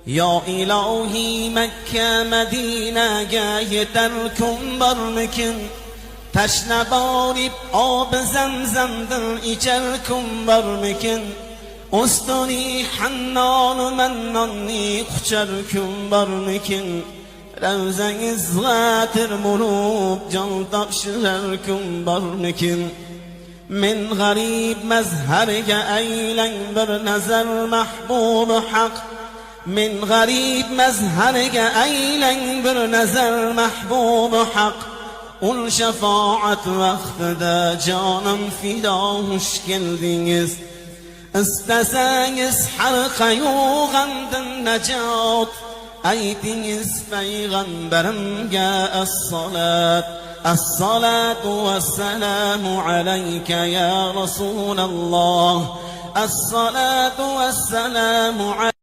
Ya ilahi Mekke Medine'ge yeter kun barmikin, Teşne barip ab zemzemdir içer kun barmikin, Ustuni Hannan mennanni kuçer kun barmikin, Revzen-i zgatir mulub can tapşirer kun barmikin. Min garib mezherge eylen bir nezer mahbub hak, Min garib mezherge eylen bir nezer mahbub hak, Ul şefaat vaktida canım fida hoş geldiniz. İsteseniz halka-yu gandın necat, Aytiniz peygamberimge es-salat. Es-salatu ve-selamu aleyke ya Resulallah. Es-salatu ve-selamu aleyke.